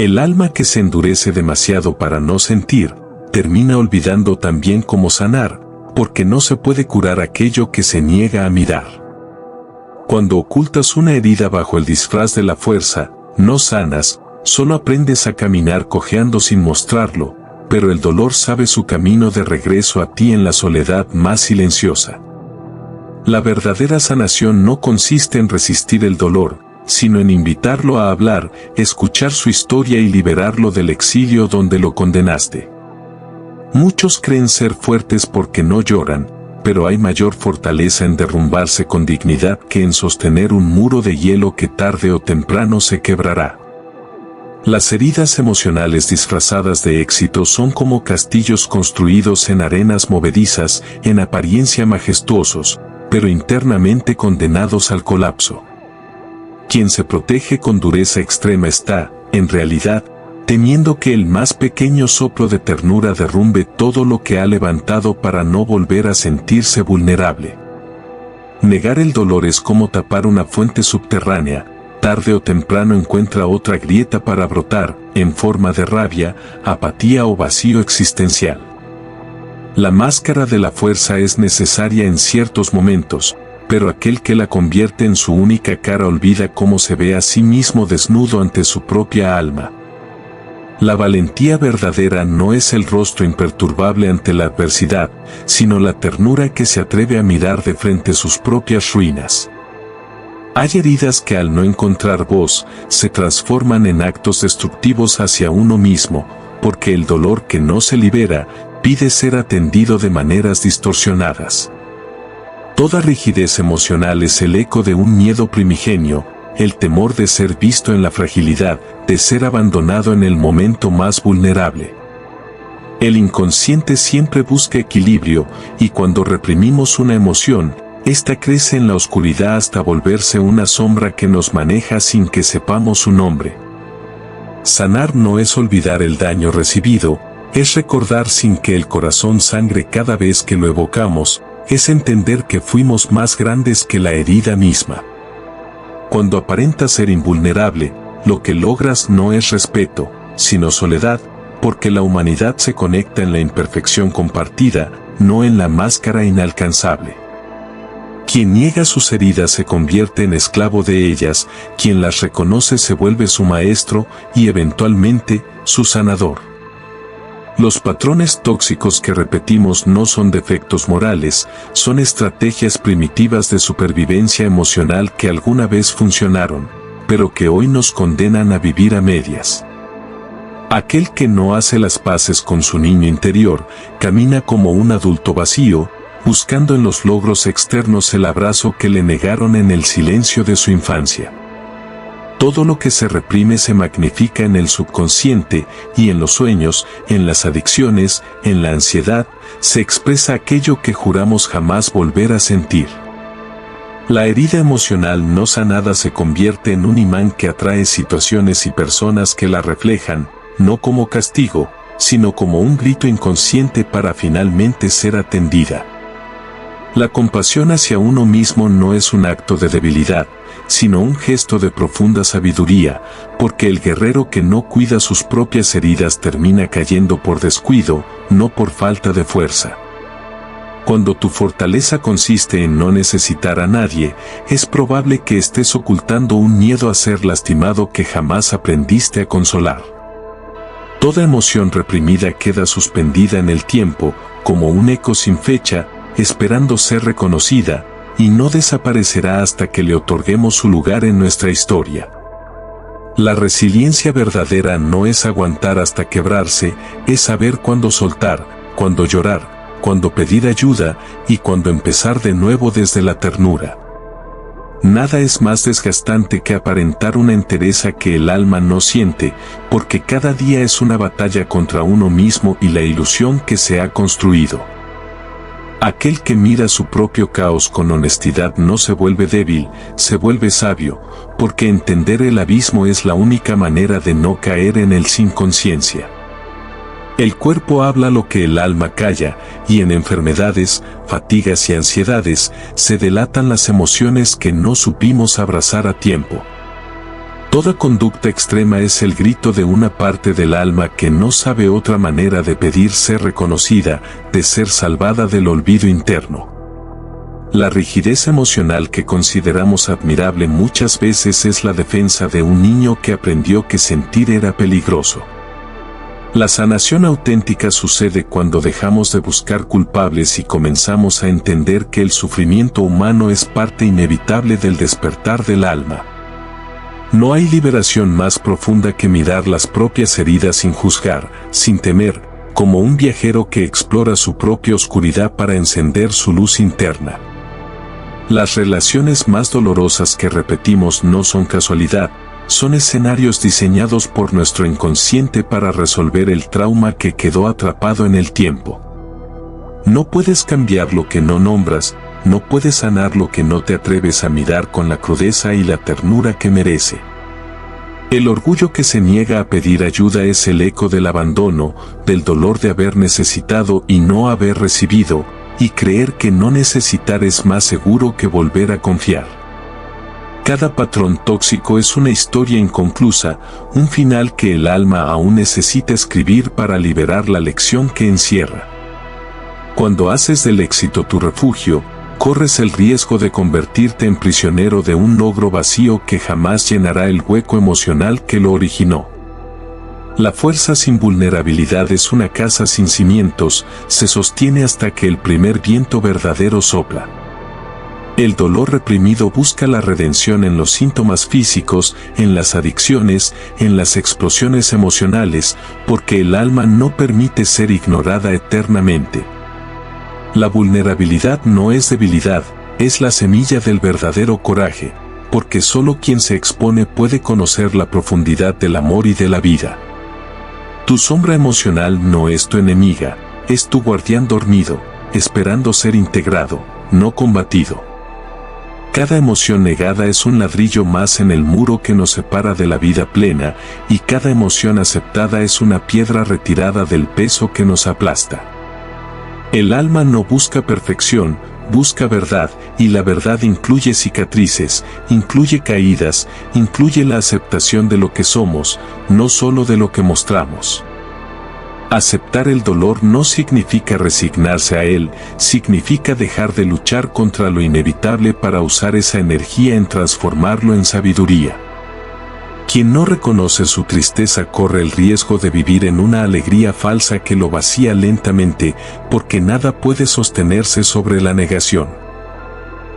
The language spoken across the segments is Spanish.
El alma que se endurece demasiado para no sentir, termina olvidando también cómo sanar, porque no se puede curar aquello que se niega a mirar. Cuando ocultas una herida bajo el disfraz de la fuerza, no sanas, solo aprendes a caminar cojeando sin mostrarlo, pero el dolor sabe su camino de regreso a ti en la soledad más silenciosa. La verdadera sanación no consiste en resistir el dolor, sino en invitarlo a hablar, escuchar su historia y liberarlo del exilio donde lo condenaste. Muchos creen ser fuertes porque no lloran, pero hay mayor fortaleza en derrumbarse con dignidad que en sostener un muro de hielo que tarde o temprano se quebrará. Las heridas emocionales disfrazadas de éxito son como castillos construidos en arenas movedizas, en apariencia majestuosos, pero internamente condenados al colapso. Quien se protege con dureza extrema está, en realidad, temiendo que el más pequeño soplo de ternura derrumbe todo lo que ha levantado para no volver a sentirse vulnerable. Negar el dolor es como tapar una fuente subterránea, tarde o temprano encuentra otra grieta para brotar, en forma de rabia, apatía o vacío existencial. La máscara de la fuerza es necesaria en ciertos momentos, pero aquel que la convierte en su única cara olvida cómo se ve a sí mismo desnudo ante su propia alma. La valentía verdadera no es el rostro imperturbable ante la adversidad, sino la ternura que se atreve a mirar de frente sus propias ruinas. Hay heridas que al no encontrar voz, se transforman en actos destructivos hacia uno mismo, porque el dolor que no se libera, pide ser atendido de maneras distorsionadas. Toda rigidez emocional es el eco de un miedo primigenio, el temor de ser visto en la fragilidad, de ser abandonado en el momento más vulnerable. El inconsciente siempre busca equilibrio, y cuando reprimimos una emoción, esta crece en la oscuridad hasta volverse una sombra que nos maneja sin que sepamos su nombre. Sanar no es olvidar el daño recibido, es recordar sin que el corazón sangre cada vez que lo evocamos, es entender que fuimos más grandes que la herida misma. Cuando aparentas ser invulnerable, lo que logras no es respeto, sino soledad, porque la humanidad se conecta en la imperfección compartida, no en la máscara inalcanzable. Quien niega sus heridas se convierte en esclavo de ellas, quien las reconoce se vuelve su maestro y eventualmente, su sanador. Los patrones tóxicos que repetimos no son defectos morales, son estrategias primitivas de supervivencia emocional que alguna vez funcionaron, pero que hoy nos condenan a vivir a medias. Aquel que no hace las paces con su niño interior, camina como un adulto vacío, buscando en los logros externos el abrazo que le negaron en el silencio de su infancia. Todo lo que se reprime se magnifica en el subconsciente, y en los sueños, en las adicciones, en la ansiedad, se expresa aquello que juramos jamás volver a sentir. La herida emocional no sanada se convierte en un imán que atrae situaciones y personas que la reflejan, no como castigo, sino como un grito inconsciente para finalmente ser atendida. La compasión hacia uno mismo no es un acto de debilidad, sino un gesto de profunda sabiduría, porque el guerrero que no cuida sus propias heridas termina cayendo por descuido, no por falta de fuerza. Cuando tu fortaleza consiste en no necesitar a nadie, es probable que estés ocultando un miedo a ser lastimado que jamás aprendiste a consolar. Toda emoción reprimida queda suspendida en el tiempo, como un eco sin fecha, esperando ser reconocida, y no desaparecerá hasta que le otorguemos su lugar en nuestra historia. La resiliencia verdadera no es aguantar hasta quebrarse, es saber cuándo soltar, cuándo llorar, cuándo pedir ayuda y cuándo empezar de nuevo desde la ternura. Nada es más desgastante que aparentar una entereza que el alma no siente, porque cada día es una batalla contra uno mismo y la ilusión que se ha construido. Aquel que mira su propio caos con honestidad no se vuelve débil, se vuelve sabio, porque entender el abismo es la única manera de no caer en él sin conciencia. El cuerpo habla lo que el alma calla, y en enfermedades, fatigas y ansiedades, se delatan las emociones que no supimos abrazar a tiempo. Toda conducta extrema es el grito de una parte del alma que no sabe otra manera de pedir ser reconocida, de ser salvada del olvido interno. La rigidez emocional que consideramos admirable muchas veces es la defensa de un niño que aprendió que sentir era peligroso. La sanación auténtica sucede cuando dejamos de buscar culpables y comenzamos a entender que el sufrimiento humano es parte inevitable del despertar del alma. No hay liberación más profunda que mirar las propias heridas sin juzgar, sin temer, como un viajero que explora su propia oscuridad para encender su luz interna. Las relaciones más dolorosas que repetimos no son casualidad, son escenarios diseñados por nuestro inconsciente para resolver el trauma que quedó atrapado en el tiempo. No puedes cambiar lo que no nombras, no puedes sanar lo que no te atreves a mirar con la crudeza y la ternura que merece. El orgullo que se niega a pedir ayuda es el eco del abandono, del dolor de haber necesitado y no haber recibido, y creer que no necesitar es más seguro que volver a confiar. Cada patrón tóxico es una historia inconclusa, un final que el alma aún necesita escribir para liberar la lección que encierra. Cuando haces del éxito tu refugio, corres el riesgo de convertirte en prisionero de un logro vacío que jamás llenará el hueco emocional que lo originó. La fuerza sin vulnerabilidad es una casa sin cimientos, se sostiene hasta que el primer viento verdadero sopla. El dolor reprimido busca la redención en los síntomas físicos, en las adicciones, en las explosiones emocionales, porque el alma no permite ser ignorada eternamente. La vulnerabilidad no es debilidad, es la semilla del verdadero coraje, porque solo quien se expone puede conocer la profundidad del amor y de la vida. Tu sombra emocional no es tu enemiga, es tu guardián dormido, esperando ser integrado, no combatido. Cada emoción negada es un ladrillo más en el muro que nos separa de la vida plena, y cada emoción aceptada es una piedra retirada del peso que nos aplasta. El alma no busca perfección, busca verdad, y la verdad incluye cicatrices, incluye caídas, incluye la aceptación de lo que somos, no solo de lo que mostramos. Aceptar el dolor no significa resignarse a él, significa dejar de luchar contra lo inevitable para usar esa energía en transformarlo en sabiduría. Quien no reconoce su tristeza corre el riesgo de vivir en una alegría falsa que lo vacía lentamente, porque nada puede sostenerse sobre la negación.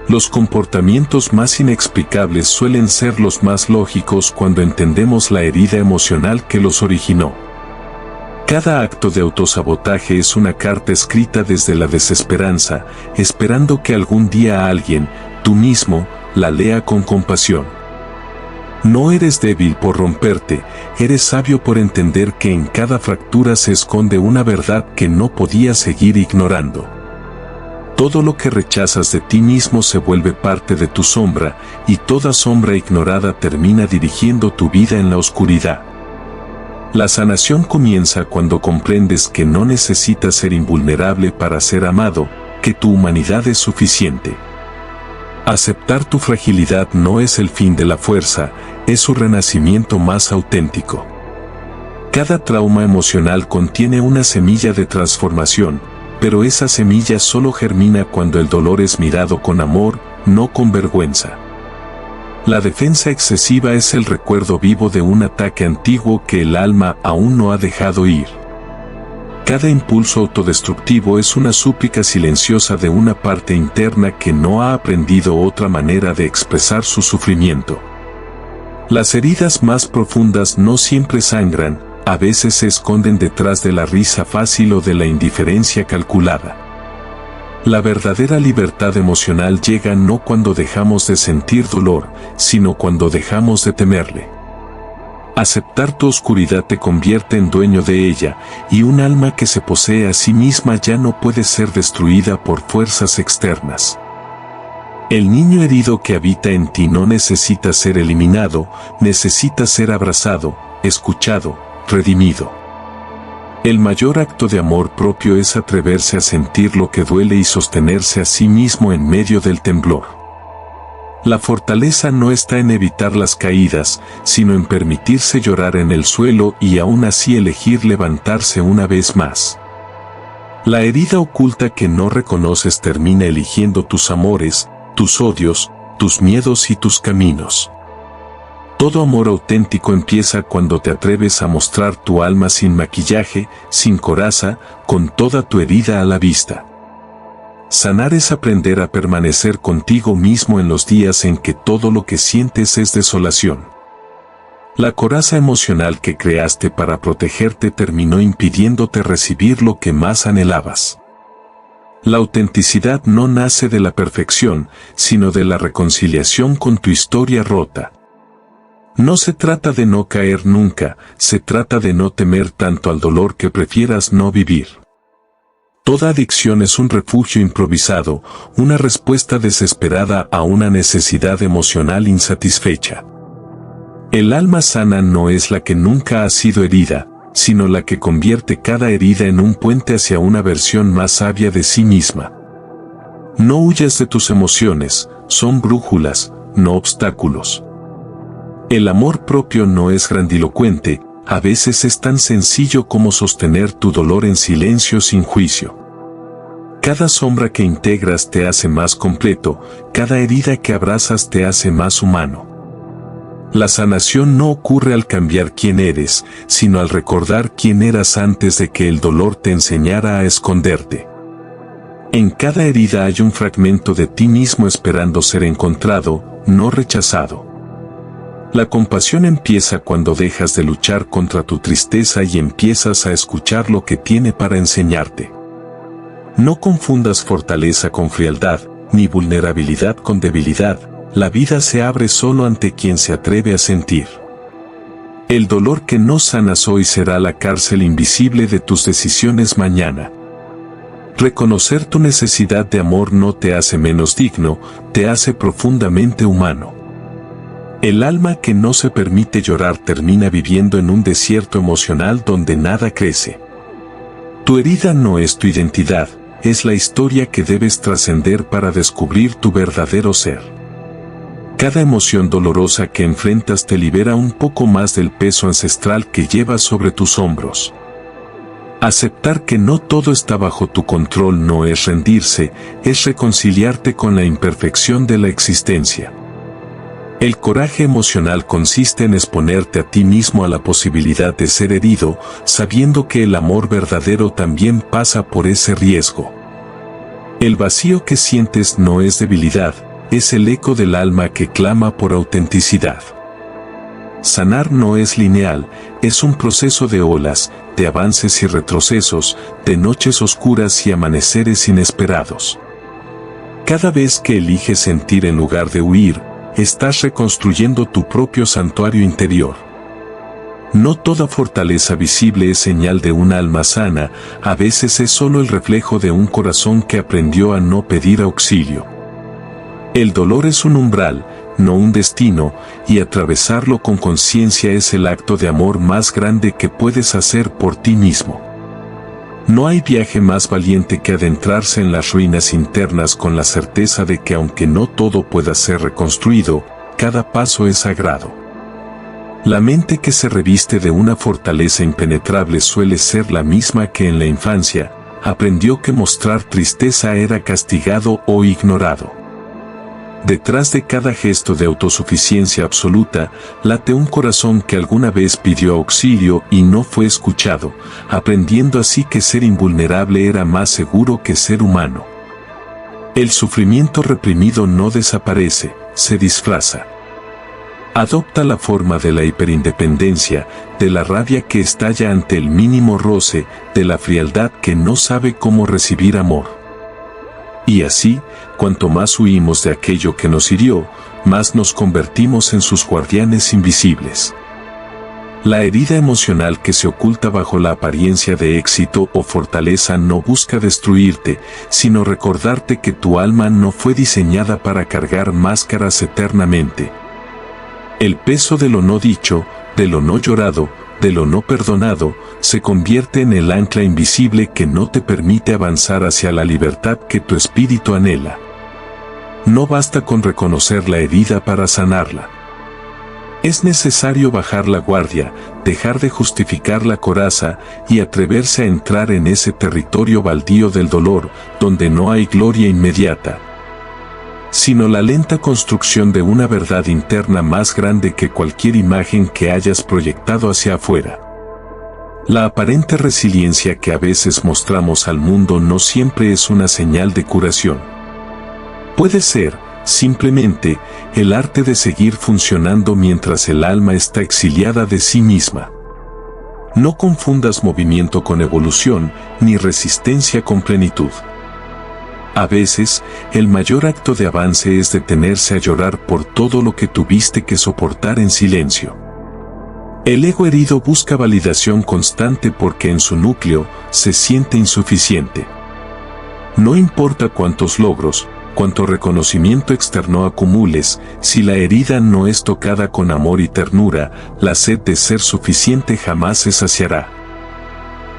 Los comportamientos más inexplicables suelen ser los más lógicos cuando entendemos la herida emocional que los originó. Cada acto de autosabotaje es una carta escrita desde la desesperanza, esperando que algún día alguien, tú mismo, la lea con compasión. No eres débil por romperte, eres sabio por entender que en cada fractura se esconde una verdad que no podías seguir ignorando. Todo lo que rechazas de ti mismo se vuelve parte de tu sombra, y toda sombra ignorada termina dirigiendo tu vida en la oscuridad. La sanación comienza cuando comprendes que no necesitas ser invulnerable para ser amado, que tu humanidad es suficiente. Aceptar tu fragilidad no es el fin de la fuerza, es su renacimiento más auténtico. Cada trauma emocional contiene una semilla de transformación, pero esa semilla solo germina cuando el dolor es mirado con amor, no con vergüenza. La defensa excesiva es el recuerdo vivo de un ataque antiguo que el alma aún no ha dejado ir. Cada impulso autodestructivo es una súplica silenciosa de una parte interna que no ha aprendido otra manera de expresar su sufrimiento. Las heridas más profundas no siempre sangran, a veces se esconden detrás de la risa fácil o de la indiferencia calculada. La verdadera libertad emocional llega no cuando dejamos de sentir dolor, sino cuando dejamos de temerle. Aceptar tu oscuridad te convierte en dueño de ella, y un alma que se posee a sí misma ya no puede ser destruida por fuerzas externas. El niño herido que habita en ti no necesita ser eliminado, necesita ser abrazado, escuchado, redimido. El mayor acto de amor propio es atreverse a sentir lo que duele y sostenerse a sí mismo en medio del temblor. La fortaleza no está en evitar las caídas, sino en permitirse llorar en el suelo y aún así elegir levantarse una vez más. La herida oculta que no reconoces termina eligiendo tus amores, tus odios, tus miedos y tus caminos. Todo amor auténtico empieza cuando te atreves a mostrar tu alma sin maquillaje, sin coraza, con toda tu herida a la vista. Sanar es aprender a permanecer contigo mismo en los días en que todo lo que sientes es desolación. La coraza emocional que creaste para protegerte terminó impidiéndote recibir lo que más anhelabas. La autenticidad no nace de la perfección, sino de la reconciliación con tu historia rota. No se trata de no caer nunca, se trata de no temer tanto al dolor que prefieras no vivir. Toda adicción es un refugio improvisado, una respuesta desesperada a una necesidad emocional insatisfecha. El alma sana no es la que nunca ha sido herida, sino la que convierte cada herida en un puente hacia una versión más sabia de sí misma. No huyas de tus emociones, son brújulas, no obstáculos. El amor propio no es grandilocuente, a veces es tan sencillo como sostener tu dolor en silencio sin juicio. Cada sombra que integras te hace más completo, cada herida que abrazas te hace más humano. La sanación no ocurre al cambiar quién eres, sino al recordar quién eras antes de que el dolor te enseñara a esconderte. En cada herida hay un fragmento de ti mismo esperando ser encontrado, no rechazado. La compasión empieza cuando dejas de luchar contra tu tristeza y empiezas a escuchar lo que tiene para enseñarte. No confundas fortaleza con frialdad, ni vulnerabilidad con debilidad. La vida se abre solo ante quien se atreve a sentir. El dolor que no sanas hoy será la cárcel invisible de tus decisiones mañana. Reconocer tu necesidad de amor no te hace menos digno, te hace profundamente humano. El alma que no se permite llorar termina viviendo en un desierto emocional donde nada crece. Tu herida no es tu identidad, es la historia que debes trascender para descubrir tu verdadero ser. Cada emoción dolorosa que enfrentas te libera un poco más del peso ancestral que llevas sobre tus hombros. Aceptar que no todo está bajo tu control no es rendirse, es reconciliarte con la imperfección de la existencia. El coraje emocional consiste en exponerte a ti mismo a la posibilidad de ser herido, sabiendo que el amor verdadero también pasa por ese riesgo. El vacío que sientes no es debilidad, es el eco del alma que clama por autenticidad. Sanar no es lineal, es un proceso de olas, de avances y retrocesos, de noches oscuras y amaneceres inesperados. Cada vez que eliges sentir en lugar de huir, estás reconstruyendo tu propio santuario interior. No toda fortaleza visible es señal de un alma sana, a veces es solo el reflejo de un corazón que aprendió a no pedir auxilio. El dolor es un umbral, no un destino, y atravesarlo con conciencia es el acto de amor más grande que puedes hacer por ti mismo. No hay viaje más valiente que adentrarse en las ruinas internas con la certeza de que aunque no todo pueda ser reconstruido, cada paso es sagrado. La mente que se reviste de una fortaleza impenetrable suele ser la misma que en la infancia, aprendió que mostrar tristeza era castigado o ignorado. Detrás de cada gesto de autosuficiencia absoluta, late un corazón que alguna vez pidió auxilio y no fue escuchado, aprendiendo así que ser invulnerable era más seguro que ser humano. El sufrimiento reprimido no desaparece, se disfraza. Adopta la forma de la hiperindependencia, de la rabia que estalla ante el mínimo roce, de la frialdad que no sabe cómo recibir amor. Y así, cuanto más huimos de aquello que nos hirió, más nos convertimos en sus guardianes invisibles. La herida emocional que se oculta bajo la apariencia de éxito o fortaleza no busca destruirte, sino recordarte que tu alma no fue diseñada para cargar máscaras eternamente. El peso de lo no dicho, de lo no llorado, de lo no perdonado, se convierte en el ancla invisible que no te permite avanzar hacia la libertad que tu espíritu anhela. No basta con reconocer la herida para sanarla. Es necesario bajar la guardia, dejar de justificar la coraza y atreverse a entrar en ese territorio baldío del dolor, donde no hay gloria inmediata, sino la lenta construcción de una verdad interna más grande que cualquier imagen que hayas proyectado hacia afuera. La aparente resiliencia que a veces mostramos al mundo no siempre es una señal de curación. Puede ser, simplemente, el arte de seguir funcionando mientras el alma está exiliada de sí misma. No confundas movimiento con evolución, ni resistencia con plenitud. A veces, el mayor acto de avance es detenerse a llorar por todo lo que tuviste que soportar en silencio. El ego herido busca validación constante porque en su núcleo se siente insuficiente. No importa cuántos logros, cuánto reconocimiento externo acumules, si la herida no es tocada con amor y ternura, la sed de ser suficiente jamás se saciará.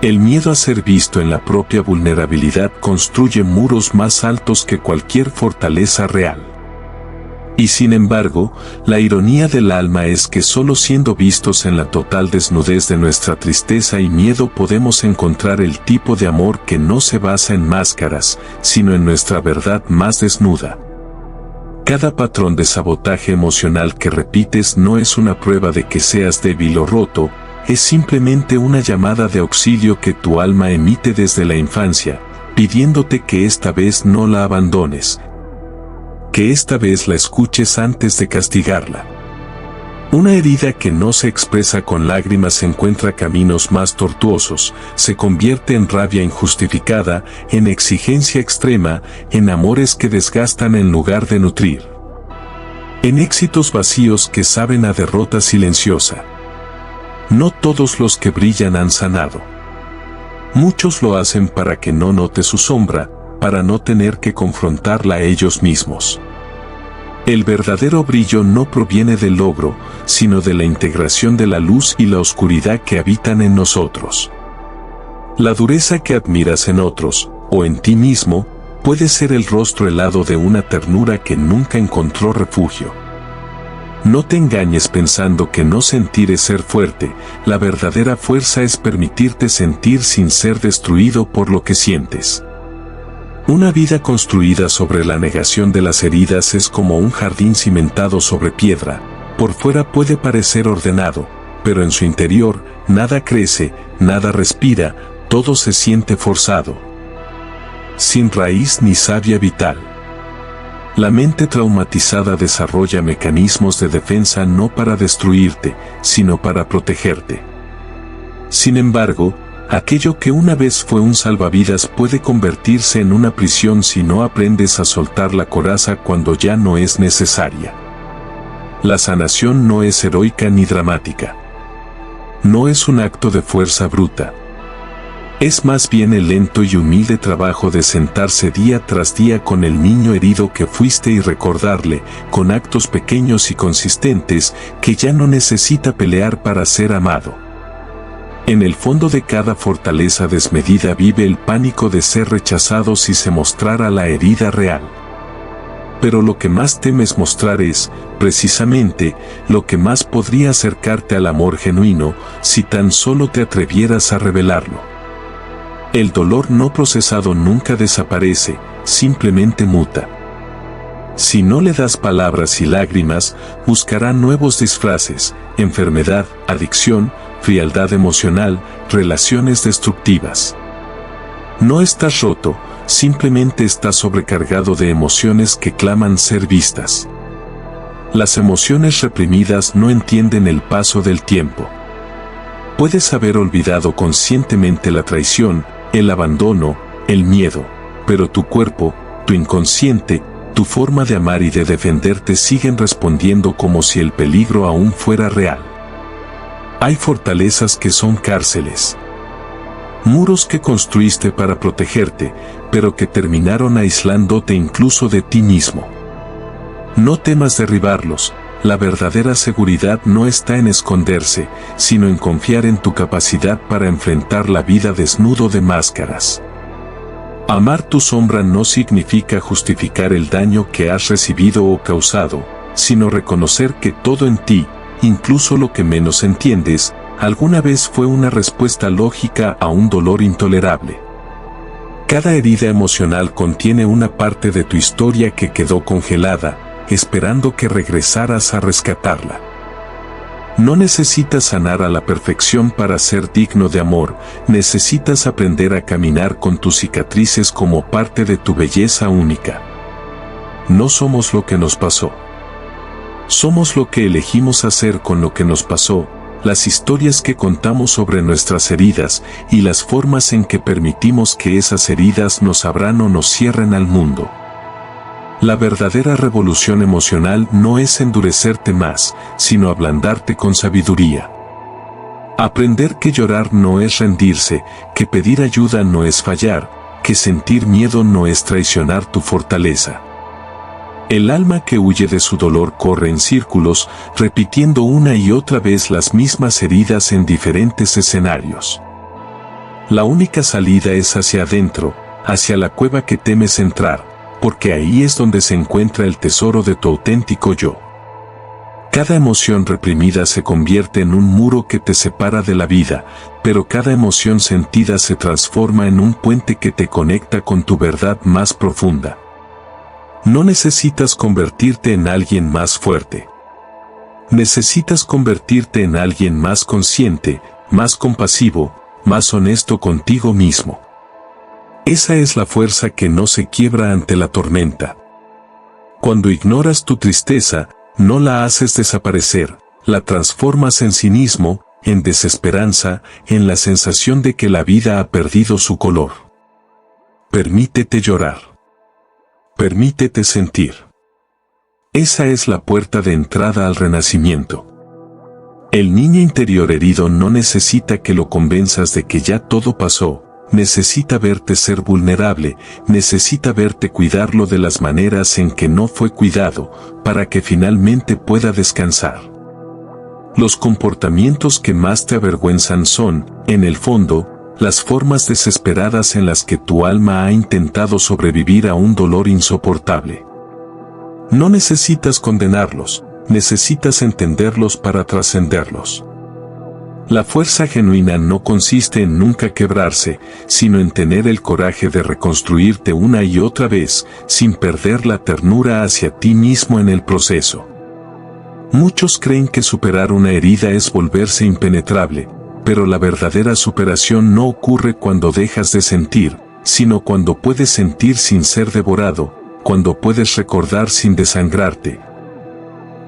El miedo a ser visto en la propia vulnerabilidad construye muros más altos que cualquier fortaleza real. Y sin embargo, la ironía del alma es que solo siendo vistos en la total desnudez de nuestra tristeza y miedo podemos encontrar el tipo de amor que no se basa en máscaras, sino en nuestra verdad más desnuda. Cada patrón de sabotaje emocional que repites no es una prueba de que seas débil o roto, es simplemente una llamada de auxilio que tu alma emite desde la infancia, pidiéndote que esta vez no la abandones, que esta vez la escuches antes de castigarla. Una herida que no se expresa con lágrimas encuentra caminos más tortuosos, se convierte en rabia injustificada, en exigencia extrema, en amores que desgastan en lugar de nutrir, en éxitos vacíos que saben a derrota silenciosa. No todos los que brillan han sanado. Muchos lo hacen para que no note su sombra, para no tener que confrontarla a ellos mismos. El verdadero brillo no proviene del logro, sino de la integración de la luz y la oscuridad que habitan en nosotros. La dureza que admiras en otros, o en ti mismo, puede ser el rostro helado de una ternura que nunca encontró refugio. No te engañes pensando que no sentir es ser fuerte, la verdadera fuerza es permitirte sentir sin ser destruido por lo que sientes. Una vida construida sobre la negación de las heridas es como un jardín cimentado sobre piedra. Por fuera puede parecer ordenado, pero en su interior nada crece, nada respira, todo se siente forzado, sin raíz ni savia vital. La mente traumatizada desarrolla mecanismos de defensa no para destruirte, sino para protegerte. Sin embargo, aquello que una vez fue un salvavidas puede convertirse en una prisión si no aprendes a soltar la coraza cuando ya no es necesaria. La sanación no es heroica ni dramática. No es un acto de fuerza bruta. Es más bien el lento y humilde trabajo de sentarse día tras día con el niño herido que fuiste y recordarle, con actos pequeños y consistentes, que ya no necesita pelear para ser amado. En el fondo de cada fortaleza desmedida vive el pánico de ser rechazado si se mostrara la herida real. Pero lo que más temes mostrar es, precisamente, lo que más podría acercarte al amor genuino, si tan solo te atrevieras a revelarlo. El dolor no procesado nunca desaparece, simplemente muta. Si no le das palabras y lágrimas, buscará nuevos disfraces: enfermedad, adicción, frialdad emocional, relaciones destructivas. No estás roto, simplemente estás sobrecargado de emociones que claman ser vistas. Las emociones reprimidas no entienden el paso del tiempo. Puedes haber olvidado conscientemente la traición, el abandono, el miedo, pero tu cuerpo, tu inconsciente, tu forma de amar y de defenderte siguen respondiendo como si el peligro aún fuera real. Hay fortalezas que son cárceles. Muros que construiste para protegerte, pero que terminaron aislándote incluso de ti mismo. No temas derribarlos. La verdadera seguridad no está en esconderse, sino en confiar en tu capacidad para enfrentar la vida desnudo de máscaras. Amar tu sombra no significa justificar el daño que has recibido o causado, sino reconocer que todo en ti, incluso lo que menos entiendes, alguna vez fue una respuesta lógica a un dolor intolerable. Cada herida emocional contiene una parte de tu historia que quedó congelada, esperando que regresaras a rescatarla. No necesitas sanar a la perfección para ser digno de amor, necesitas aprender a caminar con tus cicatrices como parte de tu belleza única. No somos lo que nos pasó. Somos lo que elegimos hacer con lo que nos pasó, las historias que contamos sobre nuestras heridas y las formas en que permitimos que esas heridas nos abran o nos cierren al mundo. La verdadera revolución emocional no es endurecerte más, sino ablandarte con sabiduría. Aprender que llorar no es rendirse, que pedir ayuda no es fallar, que sentir miedo no es traicionar tu fortaleza. El alma que huye de su dolor corre en círculos, repitiendo una y otra vez las mismas heridas en diferentes escenarios. La única salida es hacia adentro, hacia la cueva que temes entrar, porque ahí es donde se encuentra el tesoro de tu auténtico yo. Cada emoción reprimida se convierte en un muro que te separa de la vida, pero cada emoción sentida se transforma en un puente que te conecta con tu verdad más profunda. No necesitas convertirte en alguien más fuerte. Necesitas convertirte en alguien más consciente, más compasivo, más honesto contigo mismo. Esa es la fuerza que no se quiebra ante la tormenta. Cuando ignoras tu tristeza, no la haces desaparecer, la transformas en cinismo, en desesperanza, en la sensación de que la vida ha perdido su color. Permítete llorar. Permítete sentir. Esa es la puerta de entrada al renacimiento. El niño interior herido no necesita que lo convenzas de que ya todo pasó. Necesita verte ser vulnerable, necesita verte cuidarlo de las maneras en que no fue cuidado, para que finalmente pueda descansar. Los comportamientos que más te avergüenzan son, en el fondo, las formas desesperadas en las que tu alma ha intentado sobrevivir a un dolor insoportable. No necesitas condenarlos, necesitas entenderlos para trascenderlos. La fuerza genuina no consiste en nunca quebrarse, sino en tener el coraje de reconstruirte una y otra vez, sin perder la ternura hacia ti mismo en el proceso. Muchos creen que superar una herida es volverse impenetrable, pero la verdadera superación no ocurre cuando dejas de sentir, sino cuando puedes sentir sin ser devorado, cuando puedes recordar sin desangrarte,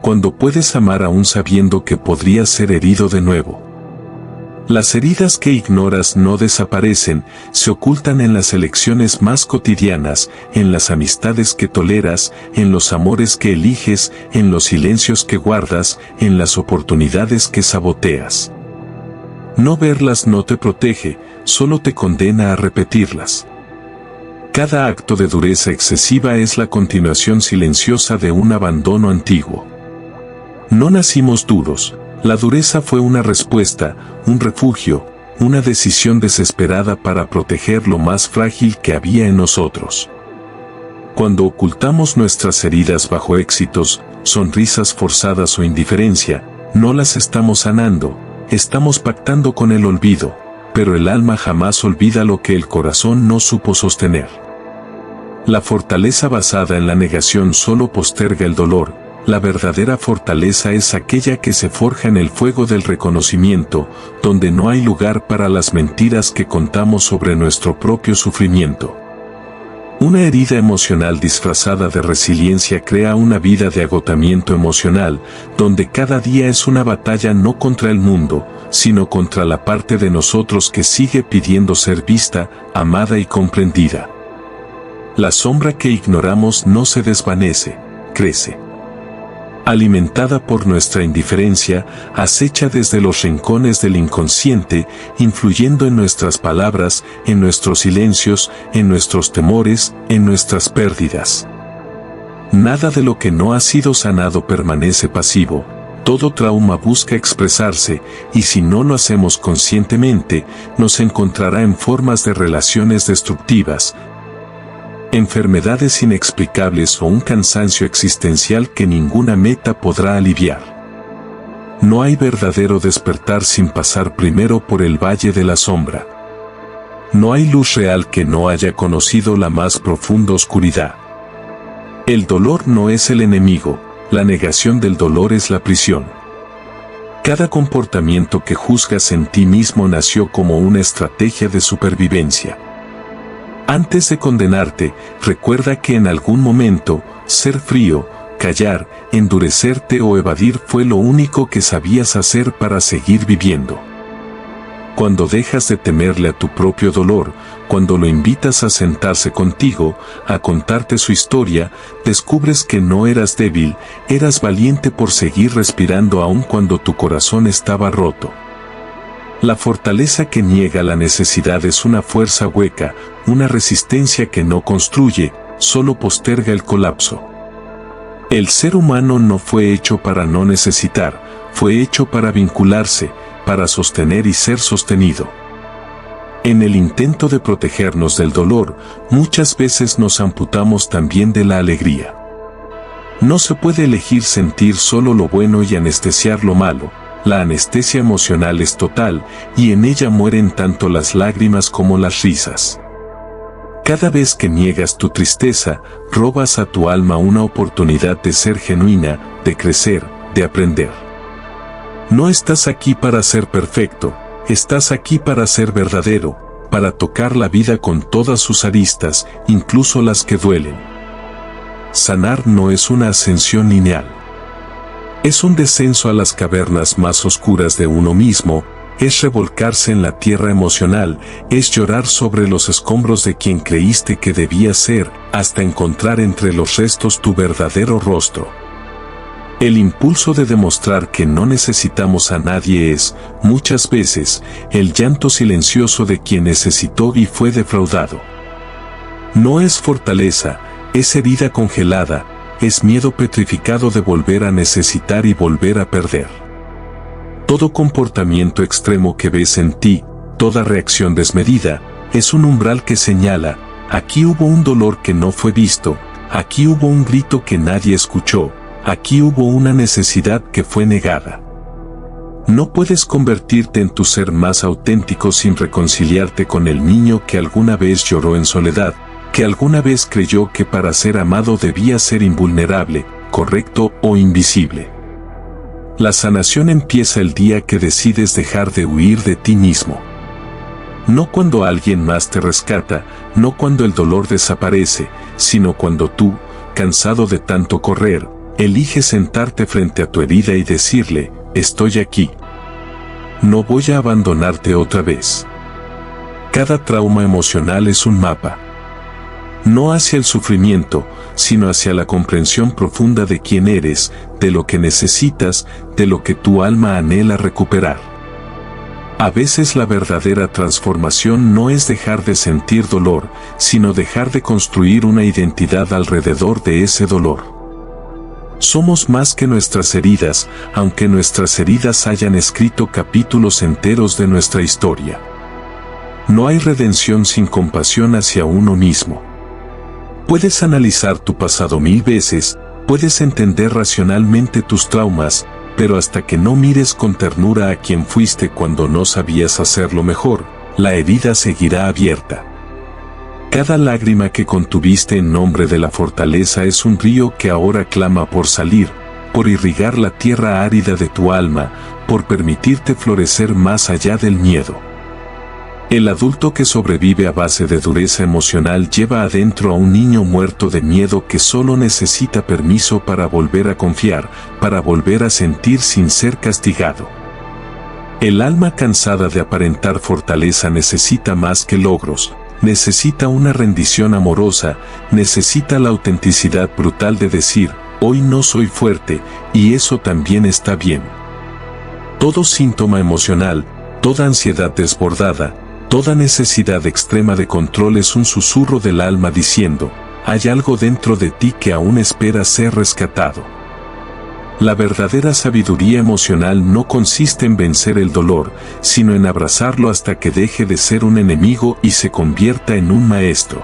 cuando puedes amar aún sabiendo que podrías ser herido de nuevo. Las heridas que ignoras no desaparecen, se ocultan en las elecciones más cotidianas, en las amistades que toleras, en los amores que eliges, en los silencios que guardas, en las oportunidades que saboteas. No verlas no te protege, solo te condena a repetirlas. Cada acto de dureza excesiva es la continuación silenciosa de un abandono antiguo. No nacimos duros. La dureza fue una respuesta, un refugio, una decisión desesperada para proteger lo más frágil que había en nosotros. Cuando ocultamos nuestras heridas bajo éxitos, sonrisas forzadas o indiferencia, no las estamos sanando, estamos pactando con el olvido, pero el alma jamás olvida lo que el corazón no supo sostener. La fortaleza basada en la negación solo posterga el dolor. La verdadera fortaleza es aquella que se forja en el fuego del reconocimiento, donde no hay lugar para las mentiras que contamos sobre nuestro propio sufrimiento. Una herida emocional disfrazada de resiliencia crea una vida de agotamiento emocional, donde cada día es una batalla no contra el mundo, sino contra la parte de nosotros que sigue pidiendo ser vista, amada y comprendida. La sombra que ignoramos no se desvanece, crece. Alimentada por nuestra indiferencia, acecha desde los rincones del inconsciente, influyendo en nuestras palabras, en nuestros silencios, en nuestros temores, en nuestras pérdidas. Nada de lo que no ha sido sanado permanece pasivo, todo trauma busca expresarse, y si no lo hacemos conscientemente, nos encontrará en formas de relaciones destructivas, enfermedades inexplicables o un cansancio existencial que ninguna meta podrá aliviar. No hay verdadero despertar sin pasar primero por el valle de la sombra. No hay luz real que no haya conocido la más profunda oscuridad. El dolor no es el enemigo, la negación del dolor es la prisión. Cada comportamiento que juzgas en ti mismo nació como una estrategia de supervivencia. Antes de condenarte, recuerda que en algún momento, ser frío, callar, endurecerte o evadir fue lo único que sabías hacer para seguir viviendo. Cuando dejas de temerle a tu propio dolor, cuando lo invitas a sentarse contigo, a contarte su historia, descubres que no eras débil, eras valiente por seguir respirando aun cuando tu corazón estaba roto. La fortaleza que niega la necesidad es una fuerza hueca, una resistencia que no construye, solo posterga el colapso. El ser humano no fue hecho para no necesitar, fue hecho para vincularse, para sostener y ser sostenido. En el intento de protegernos del dolor, muchas veces nos amputamos también de la alegría. No se puede elegir sentir solo lo bueno y anestesiar lo malo. La anestesia emocional es total, y en ella mueren tanto las lágrimas como las risas. Cada vez que niegas tu tristeza, robas a tu alma una oportunidad de ser genuina, de crecer, de aprender. No estás aquí para ser perfecto, estás aquí para ser verdadero, para tocar la vida con todas sus aristas, incluso las que duelen. Sanar no es una ascensión lineal. Es un descenso a las cavernas más oscuras de uno mismo, es revolcarse en la tierra emocional, es llorar sobre los escombros de quien creíste que debía ser, hasta encontrar entre los restos tu verdadero rostro. El impulso de demostrar que no necesitamos a nadie es, muchas veces, el llanto silencioso de quien necesitó y fue defraudado. No es fortaleza, es herida congelada, es miedo petrificado de volver a necesitar y volver a perder. Todo comportamiento extremo que ves en ti, toda reacción desmedida, es un umbral que señala, aquí hubo un dolor que no fue visto, aquí hubo un grito que nadie escuchó, aquí hubo una necesidad que fue negada. No puedes convertirte en tu ser más auténtico sin reconciliarte con el niño que alguna vez lloró en soledad, que alguna vez creyó que para ser amado debía ser invulnerable, correcto o invisible. La sanación empieza el día que decides dejar de huir de ti mismo. No cuando alguien más te rescata, no cuando el dolor desaparece, sino cuando tú, cansado de tanto correr, eliges sentarte frente a tu herida y decirle, estoy aquí. No voy a abandonarte otra vez. Cada trauma emocional es un mapa. No hacia el sufrimiento, sino hacia la comprensión profunda de quién eres, de lo que necesitas, de lo que tu alma anhela recuperar. A veces la verdadera transformación no es dejar de sentir dolor, sino dejar de construir una identidad alrededor de ese dolor. Somos más que nuestras heridas, aunque nuestras heridas hayan escrito capítulos enteros de nuestra historia. No hay redención sin compasión hacia uno mismo. Puedes analizar tu pasado 1000 veces, puedes entender racionalmente tus traumas, pero hasta que no mires con ternura a quien fuiste cuando no sabías hacerlo mejor, la herida seguirá abierta. Cada lágrima que contuviste en nombre de la fortaleza es un río que ahora clama por salir, por irrigar la tierra árida de tu alma, por permitirte florecer más allá del miedo. El adulto que sobrevive a base de dureza emocional lleva adentro a un niño muerto de miedo que solo necesita permiso para volver a confiar, para volver a sentir sin ser castigado. El alma cansada de aparentar fortaleza necesita más que logros, necesita una rendición amorosa, necesita la autenticidad brutal de decir, hoy no soy fuerte, y eso también está bien. Todo síntoma emocional, toda ansiedad desbordada, toda necesidad extrema de control es un susurro del alma diciendo, hay algo dentro de ti que aún espera ser rescatado. La verdadera sabiduría emocional no consiste en vencer el dolor, sino en abrazarlo hasta que deje de ser un enemigo y se convierta en un maestro.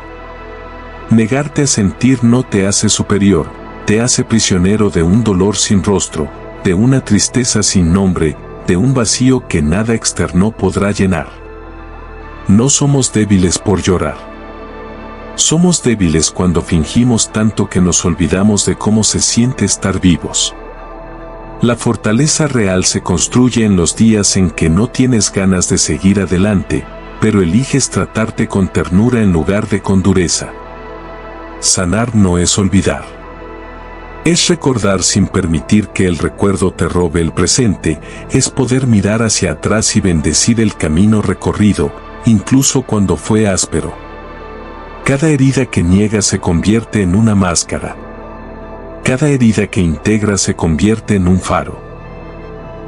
Negarte a sentir no te hace superior, te hace prisionero de un dolor sin rostro, de una tristeza sin nombre, de un vacío que nada externo podrá llenar. No somos débiles por llorar. Somos débiles cuando fingimos tanto que nos olvidamos de cómo se siente estar vivos. La fortaleza real se construye en los días en que no tienes ganas de seguir adelante, pero eliges tratarte con ternura en lugar de con dureza. Sanar no es olvidar. Es recordar sin permitir que el recuerdo te robe el presente, es poder mirar hacia atrás y bendecir el camino recorrido, incluso cuando fue áspero. Cada herida que niegas se convierte en una máscara. Cada herida que integra se convierte en un faro.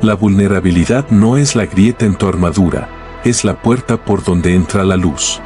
La vulnerabilidad no es la grieta en tu armadura, es la puerta por donde entra la luz.